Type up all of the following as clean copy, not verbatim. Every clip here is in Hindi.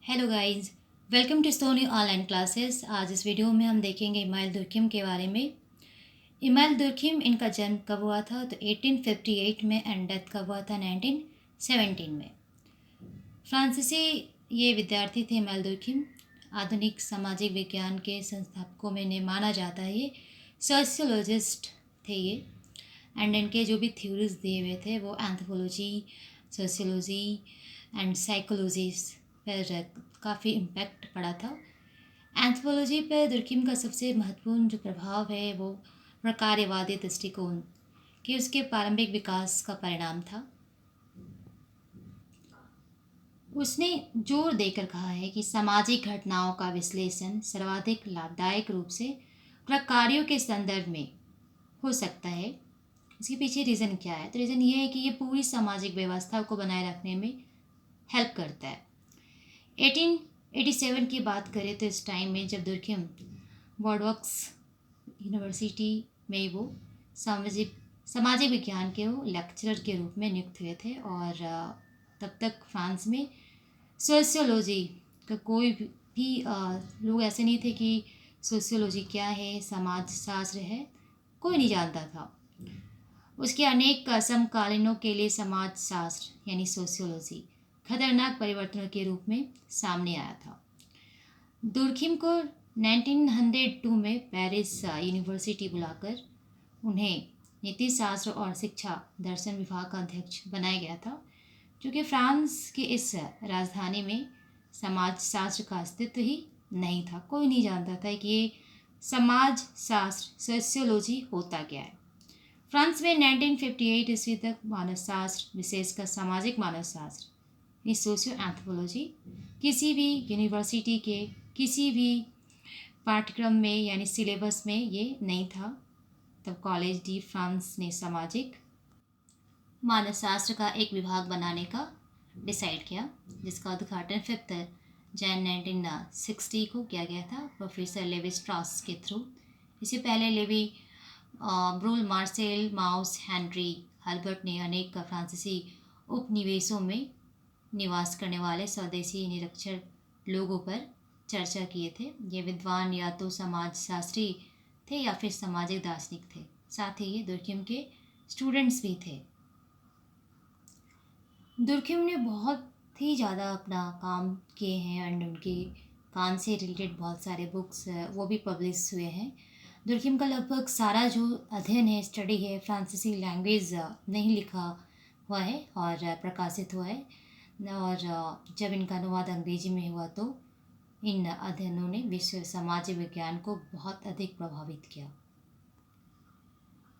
Hello guys, welcome to Soni online classes. आज इस वीडियो में हम देखेंगे इमाइल दुर्खिम के बारे में। इमाइल दुर्खिम, इनका जन्म कब हुआ था तो 1858 में एंड डेथ कब हुआ था 1917 में। फ्रांसीसी ये विद्यार्थी थे इमाइल दुर्खिम। आधुनिक सामाजिक विज्ञान के संस्थापकों में इन्हें माना जाता है। ये सोशियोलॉजिस्ट थे ये। एंड इनके जो भी थ्योरीज दिए हुए थे वो एंथ्रोपोलॉजी, सोशियोलॉजी एंड साइकोलॉजी पर काफ़ी इम्पैक्ट पड़ा था। एंथ्रोपोलॉजी पर दुर्खिम का सबसे महत्वपूर्ण जो प्रभाव है वो प्रकार्यवादी दृष्टिकोण कि उसके प्रारंभिक विकास का परिणाम था। उसने जोर देकर कहा है कि सामाजिक घटनाओं का विश्लेषण सर्वाधिक लाभदायक रूप से प्रकार्यों के संदर्भ में हो सकता है। इसके पीछे रीज़न क्या है? तो रीज़न ये है कि ये पूरी सामाजिक व्यवस्था को बनाए रखने में हेल्प करता है। 1887 की बात करें तो इस टाइम में जब दुर्खिम वॉर्डवर्क्स यूनिवर्सिटी में वो सामाजिक सामाजिक विज्ञान के वो लेक्चरर के रूप में नियुक्त हुए थे। और तब तक फ्रांस में सोशियोलॉजी का कोई भी लोग ऐसे नहीं थे कि सोशियोलॉजी क्या है, समाज शास्त्र है, कोई नहीं जानता था। उसके अनेक समकालीनों के लिए समाज शास्त्र यानी सोशियोलॉजी खतरनाक परिवर्तनों के रूप में सामने आया था। दुर्खिम को 1902 में पेरिस यूनिवर्सिटी बुलाकर उन्हें नीति शास्त्र और शिक्षा दर्शन विभाग का अध्यक्ष बनाया गया था, क्योंकि फ्रांस के इस राजधानी में समाज शास्त्र का अस्तित्व ही नहीं था। कोई नहीं जानता था कि ये समाज शास्त्र सोशियोलॉजी होता क्या है। फ्रांस में 1958 ईस्वी तक मानव शास्त्र, विशेषकर सामाजिक मानव शास्त्र यानी सोशियो एंथ्रोपोलॉजी किसी भी यूनिवर्सिटी के किसी भी पाठ्यक्रम में यानी सिलेबस में ये नहीं था। तब कॉलेज डी फ्रांस ने सामाजिक मानवशास्त्र का एक विभाग बनाने का डिसाइड किया, जिसका उद्घाटन 5 जनवरी 1960 को किया गया था प्रोफेसर लेवी स्ट्रॉस के थ्रू। इससे पहले Levy Bruhl, Marcel Mauss, Henri Herbert ने अनेक फ्रांसीसी उपनिवेशों में निवास करने वाले स्वदेशी निरक्षर लोगों पर चर्चा किए थे। ये विद्वान या तो समाजशास्त्री थे या फिर सामाजिक दार्शनिक थे। साथ ही ये दुर्खिम के स्टूडेंट्स भी थे। दुर्खिम ने बहुत ही ज़्यादा अपना काम किए हैं एंड उनके काम से रिलेटेड बहुत सारे बुक्स वो भी पब्लिश हुए हैं। दुर्खिम का लगभग सारा जो अध्ययन है, स्टडी है, फ्रांसीसी लैंग्वेज में ही लिखा हुआ है और प्रकाशित हुआ है। और जब इनका अनुवाद अंग्रेजी में हुआ तो इन अध्ययनों ने विश्व सामाजिक विज्ञान को बहुत अधिक प्रभावित किया।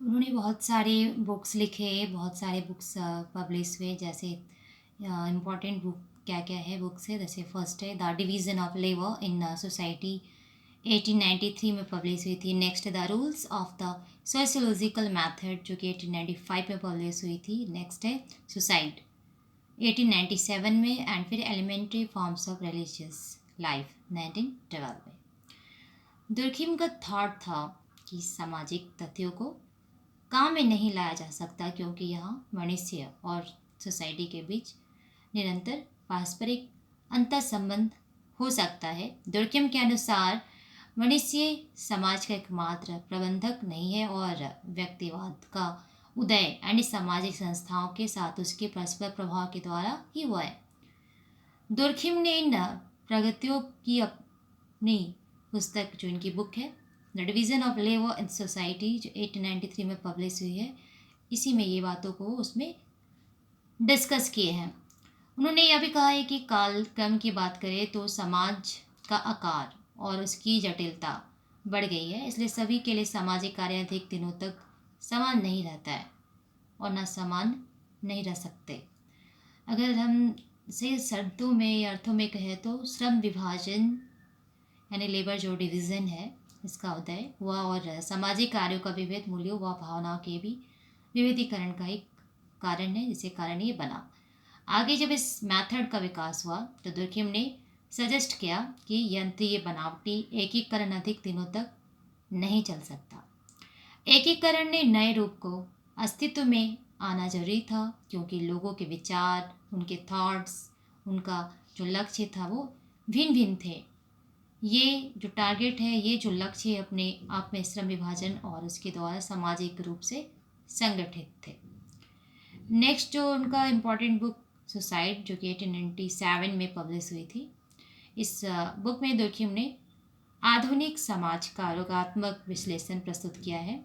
उन्होंने बहुत सारे बुक्स लिखे, बहुत सारे बुक्स पब्लिश हुए। जैसे इम्पॉर्टेंट बुक क्या क्या है बुक्स है, जैसे फर्स्ट है the division of labour in society 1893 में पब्लिश हुई थी। Next the rules of the sociological method जो कि 1895 में पब्लिश हुई थी। नेक्स्ट है सुसाइड 1897 में। एंड फिर elementary forms of religious life 1912 में। दुर्खिम का थॉट था कि सामाजिक तथ्यों को काम में नहीं लाया जा सकता, क्योंकि यहाँ मनुष्य और सोसाइटी के बीच निरंतर पारस्परिक अंतर संबंध हो सकता है। दुर्खिम के अनुसार मनुष्य समाज का एकमात्र प्रबंधक नहीं है और व्यक्तिवाद का उदय अन्य सामाजिक संस्थाओं के साथ उसके परस्पर प्रभाव के द्वारा ही हुआ है। दुर्खिम ने इन प्रगतियों की अपनी पुस्तक जो इनकी बुक है the division of labour in society जो 1893 में पब्लिश हुई है, इसी में ये बातों को उसमें डिस्कस किए हैं। उन्होंने यह भी कहा है कि कालक्रम की बात करें तो समाज का आकार और उसकी जटिलता बढ़ गई है, इसलिए सभी के लिए सामाजिक कार्य अधिक दिनों तक समान नहीं रहता है और न समान नहीं रह सकते। अगर हम से शब्दों में या अर्थों में कहें तो श्रम विभाजन यानी लेबर जो डिवीज़न है इसका उदय हुआ और सामाजिक कार्यों का विविध मूल्यों व भावनाओं के भी विविधीकरण का एक कारण है, जिसके कारण ये बना। आगे जब इस मेथड का विकास हुआ तो दुर्खिम ने सजेस्ट किया कि यंत्रीय बनावटी एकीकरण अधिक दिनों तक नहीं चल सकता। एकीकरण ने नए रूप को अस्तित्व में आना जरूरी था, क्योंकि लोगों के विचार, उनके थॉट्स, उनका जो लक्ष्य था वो भिन्न भिन्न थे। ये जो टारगेट है, ये जो लक्ष्य है, अपने आप में श्रम विभाजन और उसके द्वारा सामाजिक रूप से संगठित थे। नेक्स्ट जो उनका इम्पोर्टेंट बुक सुसाइड, जो कि 1897 में पब्लिश हुई थी। इस बुक में दुर्खिम ने आधुनिक समाज का रोगात्मक विश्लेषण प्रस्तुत किया है।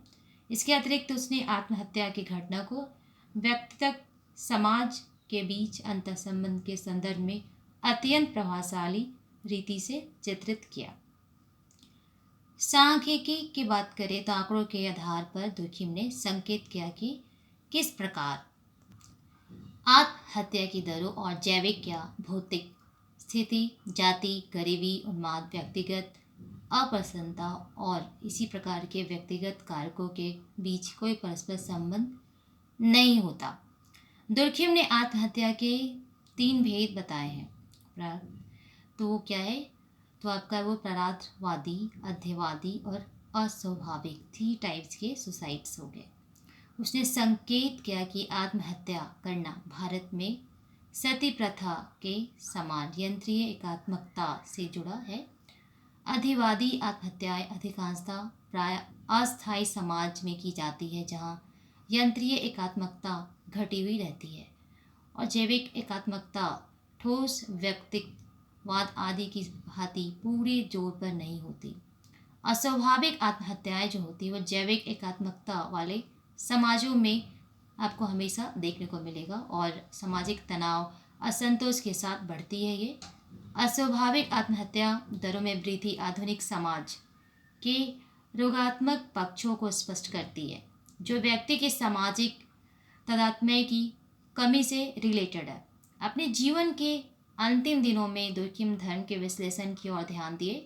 इसके अतिरिक्त उसने आत्महत्या की घटना को व्यक्तिगत समाज के बीच अंतर्संबंध के संदर्भ में अत्यंत प्रभावशाली रीति से चित्रित किया। सांख्यिकी की बात करें तो आंकड़ों के आधार पर दुर्खिम ने संकेत किया कि किस प्रकार आत्महत्या की दरों और जैविक या भौतिक स्थिति, जाति, गरीबी, उन्माद, व्यक्तिगत अप्रसन्नता और इसी प्रकार के व्यक्तिगत कारकों के बीच कोई परस्पर संबंध नहीं होता। दुर्खिम ने आत्महत्या के 3 भेद बताए हैं। तो वो क्या है? तो आपका वो परार्थवादी, अध्ययवादी और अस्वाभाविक 3 टाइप्स के सुसाइड्स हो गए। उसने संकेत किया कि आत्महत्या करना भारत में सती प्रथा के समान यंत्रीय एकात्मकता से जुड़ा है। अधिवादी आत्महत्याएं अधिकांशतः प्राय अस्थायी समाज में की जाती है, जहां यंत्रीय एकात्मकता घटी हुई रहती है, और जैविक एकात्मकता ठोस व्यक्तिवाद आदि की भांति पूरे जोर पर नहीं होती। अस्वाभाविक आत्महत्याएं जो होती है वो जैविक एकात्मकता वाले समाजों में आपको हमेशा देखने को मिलेगा, और सामाजिक तनाव, असंतोष के साथ बढ़ती है। ये अस्वाभाविक आत्महत्या दरों में वृद्धि आधुनिक समाज के रोगात्मक पक्षों को स्पष्ट करती है, जो व्यक्ति के सामाजिक तादात्म्य की कमी से रिलेटेड है। अपने जीवन के अंतिम दिनों में दुर्खिम धर्म के विश्लेषण की ओर ध्यान दिए।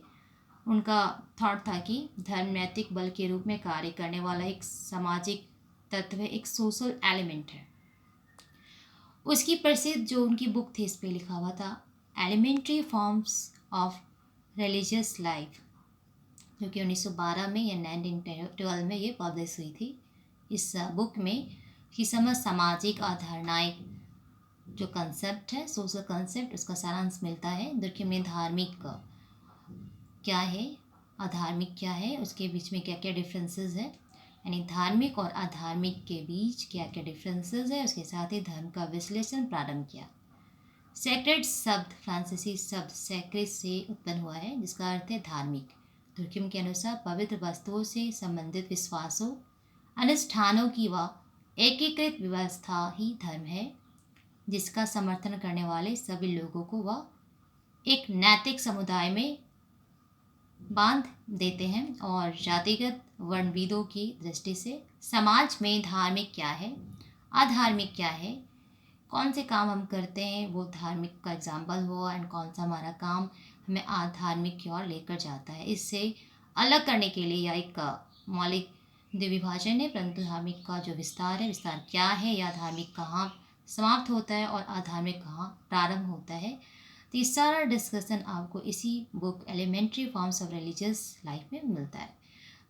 उनका थॉट था कि धर्म नैतिक बल के रूप में कार्य करने वाला एक सामाजिक तत्व है, एक सोशल एलिमेंट है। उसकी प्रसिद्ध जो उनकी बुक थी, इस पे लिखा हुआ था elementary forms of religious life, जो कि 1912 में या 1912 में ये पब्लिश हुई थी। इस बुक में की समझ सामाजिक अवधारणाएं जो कंसेप्ट है, सोशल कंसेप्ट, उसका सारांश मिलता है। दुर्खिम ने धार्मिक क्या है, अधार्मिक क्या है, उसके बीच में क्या क्या डिफरेंसेस है, यानी धार्मिक और अधार्मिक के बीच क्या क्या डिफरेंसेस है, उसके साथ ही धर्म का विश्लेषण प्रारंभ किया। सेक्रेड शब्द फ्रांसीसी शब्द सेक्रेड से उत्पन्न हुआ है, जिसका अर्थ है धार्मिक। दुर्खिम के अनुसार पवित्र वस्तुओं से संबंधित विश्वासों, अनुष्ठानों की वह एकीकृत व्यवस्था ही धर्म है, जिसका समर्थन करने वाले सभी लोगों को वह एक नैतिक समुदाय में बांध देते हैं। और जातिगत वर्णभेदों की दृष्टि से समाज में धार्मिक क्या है, अधार्मिक क्या है, कौन से काम हम करते हैं वो धार्मिक का एग्जाम्पल हो, एंड कौन सा हमारा काम हमें अधार्मिक की ओर लेकर जाता है, इससे अलग करने के लिए यह एक मौलिक द्विभाजन है। परंतु धार्मिक का जो विस्तार है, विस्तार क्या है, या धार्मिक कहाँ समाप्त होता है और अधार्मिक कहाँ प्रारंभ होता है, तो ये सारा डिस्कशन आपको इसी book elementary forms of religious life में मिलता है।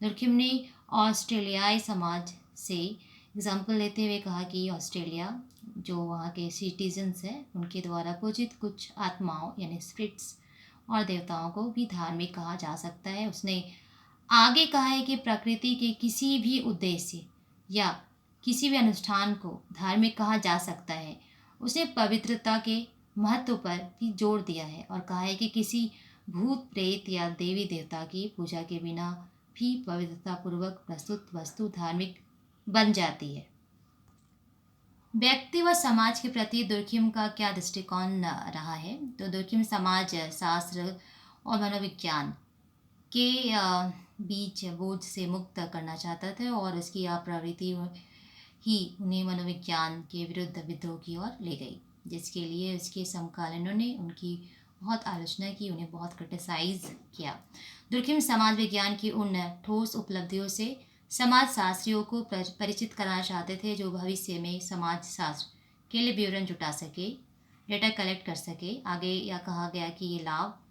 दुर्खिम ने ऑस्ट्रेलियाई समाज से एग्जाम्पल लेते हुए कहा कि ऑस्ट्रेलिया जो वहाँ के सिटीजन्स हैं, उनके द्वारा पूजित कुछ आत्माओं यानी स्पिरिट्स और देवताओं को भी धार्मिक कहा जा सकता है। उसने आगे कहा है कि प्रकृति के किसी भी उद्देश्य या किसी भी अनुष्ठान को धार्मिक कहा जा सकता है। उसने पवित्रता के महत्व पर भी जोर दिया है और कहा है कि किसी भूत प्रेत या देवी देवता की पूजा के बिना भी पवित्रतापूर्वक प्रस्तुत वस्तु धार्मिक बन जाती है। व्यक्ति व समाज के प्रति दुर्खिम का क्या दृष्टिकोण रहा है? तो दुर्खिम समाज शास्त्र और मनोविज्ञान के बीच बोझ से मुक्त करना चाहता था, और इसकी प्रवृत्ति ही उन्हें मनोविज्ञान के विरुद्ध विद्रोह की ओर ले गई, जिसके लिए उसके समकालीनों ने उनकी बहुत आलोचना की, उन्हें बहुत क्रिटिसाइज किया। दुर्खिम समाज विज्ञान की उन ठोस उपलब्धियों से समाज शास्त्रियों को परिचित कराना चाहते थे, जो भविष्य में समाज शास्त्र के लिए विवरण जुटा सके, डेटा कलेक्ट कर सके। आगे यह कहा गया कि ये लाभ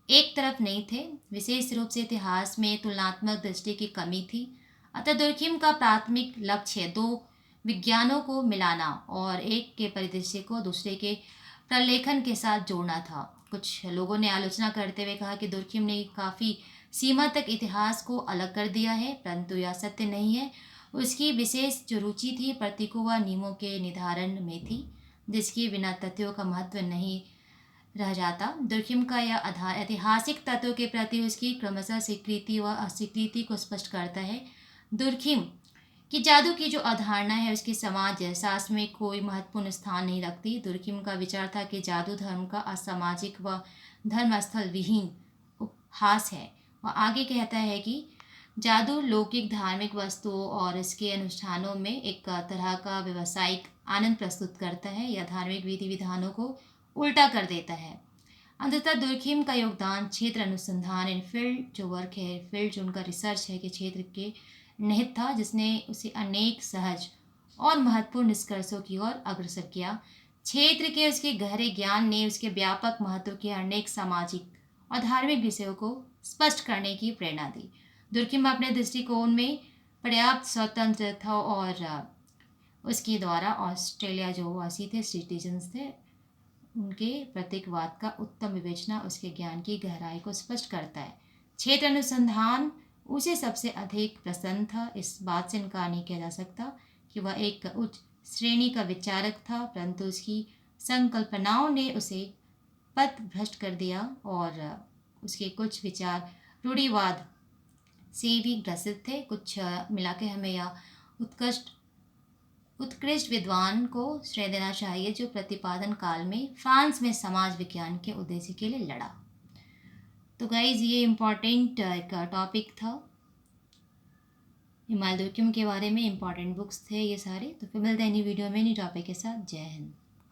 एक तरफ नहीं थे, विशेष रूप से इतिहास में तुलनात्मक दृष्टि की कमी थी। अतः दुर्खिम का प्राथमिक लक्ष्य दो विज्ञानों को मिलाना और एक के परिदृश्य को दूसरे के प्रलेखन के साथ जोड़ना था। कुछ लोगों ने आलोचना करते हुए कहा कि दुर्खिम ने काफ़ी सीमा तक इतिहास को अलग कर दिया है, परंतु यह सत्य नहीं है। उसकी विशेष जो रुचि थी प्रतीकों व नियमों के निर्धारण में थी, जिसके बिना तथ्यों का महत्व नहीं रह जाता। दुर्खिम का यह ऐतिहासिक तत्व के प्रति उसकी क्रमशः स्वीकृति व अस्वीकृति को स्पष्ट करता है। दुर्खिम कि जादू की जो अवधारणा है उसकी समाज शास्त्र में कोई महत्वपूर्ण स्थान नहीं रखती। दुर्खिम का विचार था कि जादू धर्म का असामाजिक व धर्मस्थल विहीन उपहास है। वह आगे कहता है कि जादू लौकिक धार्मिक वस्तुओं और इसके अनुष्ठानों में एक तरह का व्यावसायिक आनंद प्रस्तुत करता है या धार्मिक विधि विधानों को उल्टा कर देता है। अंततः दुर्खिम का योगदान क्षेत्र अनुसंधान इन फील्ड जो वर्क है, फील्ड जो उनका रिसर्च है कि क्षेत्र के निहित था, जिसने उसे अनेक सहज और महत्वपूर्ण निष्कर्षों की ओर अग्रसर किया। क्षेत्र के उसके गहरे ज्ञान ने उसके व्यापक महत्व के अनेक सामाजिक और धार्मिक विषयों को स्पष्ट करने की प्रेरणा दी। दुर्खिम अपने दृष्टिकोण में पर्याप्त स्वतंत्र था और उसके द्वारा ऑस्ट्रेलिया जो वासी थे, सिटीजन्स थे, उनके प्रतीकवाद का उत्तम विवेचना उसके ज्ञान की गहराई को स्पष्ट करता है। क्षेत्र अनुसंधान उसे सबसे अधिक पसंद था। इस बात से इनकार नहीं किया जा सकता कि वह एक उच्च श्रेणी का विचारक था, परंतु उसकी संकल्पनाओं ने उसे पथ भ्रष्ट कर दिया और उसके कुछ विचार रूढ़िवाद से भी ग्रसित थे। कुछ मिला के हमें यह उत्कृष्ट विद्वान को श्रेय देना चाहिए जो प्रतिपादन काल में फ्रांस में समाज विज्ञान के उद्देश्य के लिए लड़ा। तो गाइज ये इम्पॉर्टेंट एक टॉपिक था, इमाल दुर्खिम के बारे में इम्पॉर्टेंट बुक्स थे ये सारे। तो फिर मिलते हैं नई वीडियो में नई टॉपिक के साथ। जय हिंद।